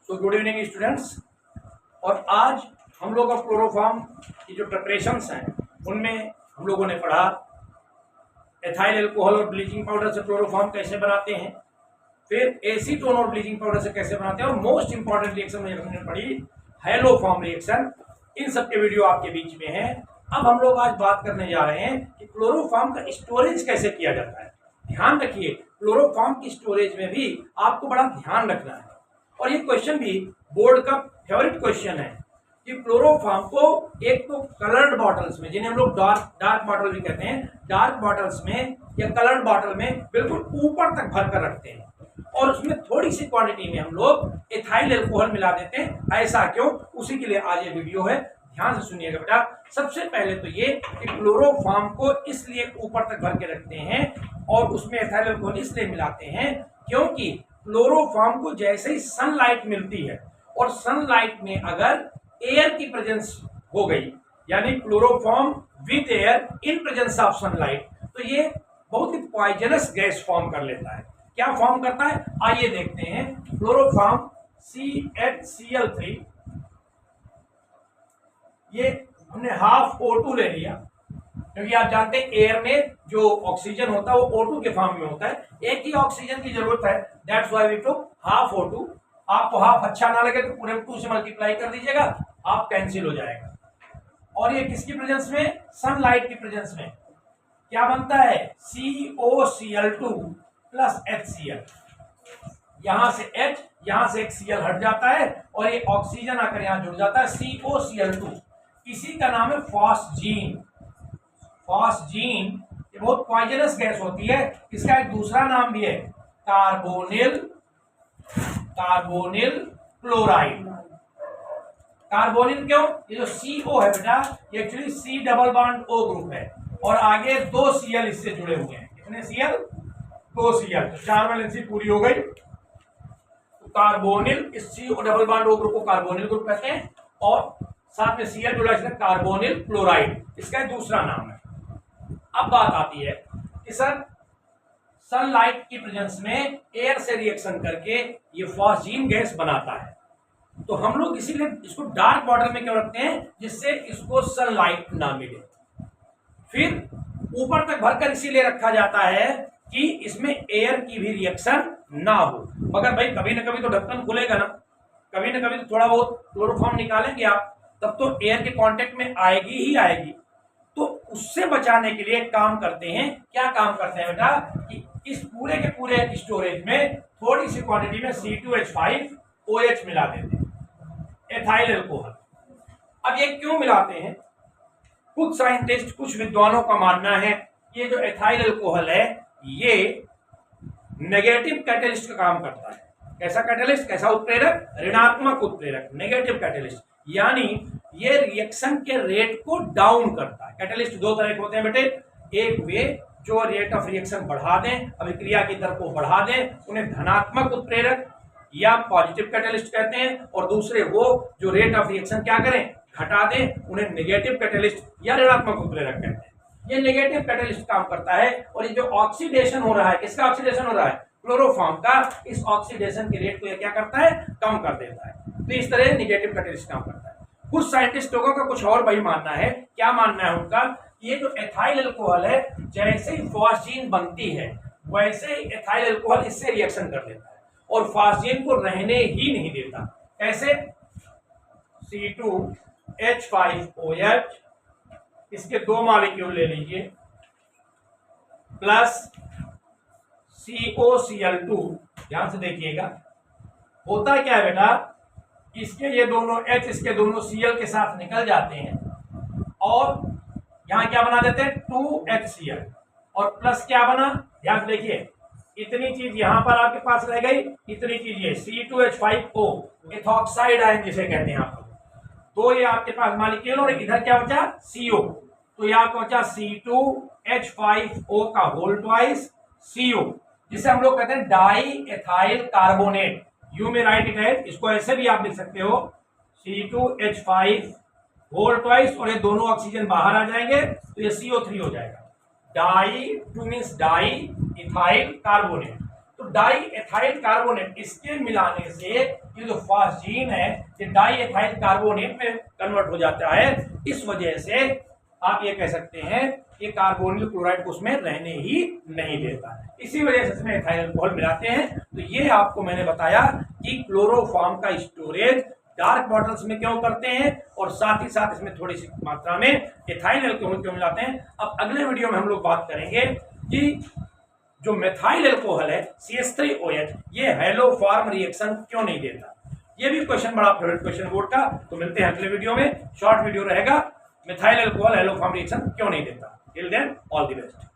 तो good evening students. और आज हम लोग का क्लोरोफॉर्म की जो प्रिपरेशंस हैं उनमें हम लोगों ने पढ़ा एथाइल अल्कोहल और ब्लीचिंग पाउडर से क्लोरोफॉर्म कैसे बनाते हैं, फिर एसीटोन और ब्लीचिंग पाउडर से कैसे बनाते हैं, और मोस्ट इंपॉर्टेंट रिएक्शन में हमने पढ़ी हैलोफॉर्म रिएक्शन। इन सब के वीडियो आपके बीच में है। अब हम लोग आज बात करने जा रहे हैं कि क्लोरोफॉर्म का स्टोरेज कैसे किया जाता है। ध्यान रखिए, क्लोरोफॉर्म की स्टोरेज में भी आपको बड़ा ध्यान रखना है। और ये क्वेश्चन भी बोर्ड का फेवरेट क्वेश्चन है कि क्लोरोफॉर्म को एक तो कलर्ड बॉटल्स में, जिन्हें हम लोग डार्क बॉटल भी कहते हैं, डार्क बॉटल्स में या कलर्ड बॉटल में बिल्कुल ऊपर तक भर कर रखते हैं और उसमें थोड़ी सी क्वांटिटी में हम लोग एथाइल अल्कोहल मिला देते हैं। ऐसा क्यों, उसी के लिए आज ये वीडियो है। ध्यान से सुनिएगा बेटा। सबसे पहले तो ये कि क्लोरोफॉर्म को इसलिए ऊपर तक भर के रखते हैं और उसमें एथाइल अल्कोहल इसलिए मिलाते हैं क्योंकि क्लोरोफॉर्म को जैसे ही सनलाइट मिलती है और सनलाइट में अगर एयर की प्रेजेंस हो गई, यानी chloroform with air in presence of sunlight, तो ये बहुत ही पॉइजनस गैस फॉर्म कर लेता है। क्या फॉर्म करता है, आइए देखते हैं। क्लोरोफॉर्म CH-Cl3, ये हमने हाफ O2 ले लिया क्योंकि आप जानते हैं एयर में जो ऑक्सीजन होता है वो O2 के फॉर्म में होता है। एक ही ऑक्सीजन की जरूरत है, that's why we took half O2। आपको हाफ अच्छा ना लगे तो पूरे 2 से मल्टीप्लाई कर दीजिएगा, आप कैंसिल हो जाएगा। और ये किसकी प्रेजेंस में, सनलाइट की प्रेजेंस में क्या बनता है, COCl2 प्लस HCl। यहां से H, यहां से एक Cl हट जाता है और ये ऑक्सीजन आकर यहां जुड़ जाता है, COCl2। इसी का नाम है फॉस्जीन। फॉस्जीन ये बहुत पॉइजनस गैस होती है। इसका एक दूसरा नाम भी है, कार्बोनिल क्लोराइड। कार्बोनिल क्यों, ये जो CO है बेटा, ये actually C double bond O group है और आगे 2 Cl इससे जुड़े हुए हैं। कितने Cl, 2 Cl, तो 4 वैलेंसी पूरी हो गई। तो कार्बोनिल, इस C double bond O group को कार्बोनिल ग्रुप कहते हैं और साथ में Cl जुड़ा इसका कार्बोनिल क्लोराइड, इसका दूसरा नाम है। अब बात आती है कि सर सनलाइट की प्रेजेंस में एयर से रिएक्शन करके ये फॉस्जीन गैस बनाता है, तो हम लोग इसीलिए इसको डार्क बॉटल में क्यों रखते हैं, जिससे इसको सनलाइट ना मिले। फिर ऊपर तक भरकर इसीलिए रखा जाता है कि इसमें एयर की भी रिएक्शन ना हो। मगर भाई कभी ना कभी तो ढक्कन खुलेगा ना, कभी ना कभी तो थोड़ा बहुत क्लोरोफॉर्म निकालेंगे आप, तब तो एयर के कांटेक्ट में आएगी ही आएगी। तो उससे बचाने के लिए काम करते हैं, क्या काम करते हैं बेटा, कि इस पूरे के पूरे स्टोरेज में थोड़ी सी क्वांटिटी में C2H5OH मिला देते हैं, एथाइल अल्कोहल। अब ये क्यों मिलाते हैं, कुछ साइंटिस्ट, कुछ विद्वानों का मानना है ये जो एथाइल अल्कोहल है ये नेगेटिव कैटलिस्ट का काम करता है। कैसा कैटलिस्ट, कैसा उत्प्रेरक, ऋणात्मक उत्प्रेरक, नेगेटिव कैटलिस्ट, यानी ये रिएक्शन के रेट को डाउन करता है। कैटलिस्ट 2 तरह के होते हैं बेटे, एक वे जो रेट ऑफ रिएक्शन बढ़ा दें, अभिक्रिया की दर को बढ़ा दें, उन्हें धनात्मक उत्प्रेरक या पॉजिटिव कैटलिस्ट कहते हैं, और दूसरे वो जो रेट ऑफ रिएक्शन क्या करें, घटा दें, उन्हें नेगेटिव कैटलिस्ट या ऋणात्मक उत्प्रेरक कहते हैं। ये नेगेटिव कैटलिस्ट काम करता है और ये जो ऑक्सीडेशन हो रहा है, किसका ऑक्सीडेशन हो रहा है, क्लोरोफॉर्म का, इस ऑक्सीडेशन के रेट को ये क्या करता है, कम कर देता है। तो इस तरह नेगेटिव कैटलिस्ट काम करता है। कुछ साइंटिस्ट लोगों का कुछ और भाई मानना है, क्या मानना है उनका, ये जो एथाइल अल्कोहल है जैसे ही फॉस्जीन बनती है वैसे ही एथाइल अल्कोहल इससे रिएक्शन कर लेता है और फॉस्जीन को रहने ही नहीं देता। कैसे, C2H5OH, इसके 2 मॉलिक्यूल ले लीजिए, प्लस COCl2। ध्यान से देखिएगा, होता क्या है बेटा, इसके ये दोनों H, इसके दोनों Cl के साथ निकल जाते हैं और यहां क्या बना देते हैं, 2HCl, और प्लस क्या बना, ध्यान से देखिए, इतनी चीज यहां पर आपके पास रह गई, इतनी चीज ये C2H5O, एथॉक्साइड आयन जिसे कहते हैं आप, तो ये आपके पास मॉलिक्यूल, और इधर क्या बचा, CO, तो ये आपको बचा C2H5O का होल ट्वाइस CO, जिसे हम लोग कहते हैं डाई एथाइल कार्बोनेट। यू में राइट इट है, इसको ऐसे भी आप लिख सकते हो, C2H5 होल ट्वाइस, और ये दोनों ऑक्सीजन बाहर आ जाएंगे तो ये CO3 हो जाएगा। Di, 2 means di ethyl carbonate. तो डाई एथाइल कार्बोनेट, इसके मिलाने से ये जो फास्जीन है ये डाई एथाइल कार्बोनेट में कन्वर्ट हो जाता है। इस वजह से आप ये कह सकते हैं ये कार्बोनिल क्लोराइड को उसमें रहने ही नहीं देता। इसी वजह से इसमें एथाइल अल्कोहल मिलाते हैं। तो ये आपको मैंने बताया कि क्लोरोफॉर्म का स्टोरेज डार्क बॉटल्स में क्यों करते हैं और साथ ही साथ इसमें थोड़ी सी मात्रा में एथाइल अल्कोहल क्यों मिलाते हैं। अब अगले वीडियो में हम लोग बात करेंगे कि जो मेथाइल अल्कोहल है CH3OH ये हैलोफॉर्म रिएक्शन क्यों नहीं देता। ये भी क्वेश्चन बड़ा फेवरेट क्वेश्चन बोर्ड का। तो मिलते हैं अगले वीडियो में, शॉर्ट वीडियो रहेगा, मेथाइल अल्कोहल हैलोफॉर्म रिएक्शन क्यों नहीं देता। Till then all the best.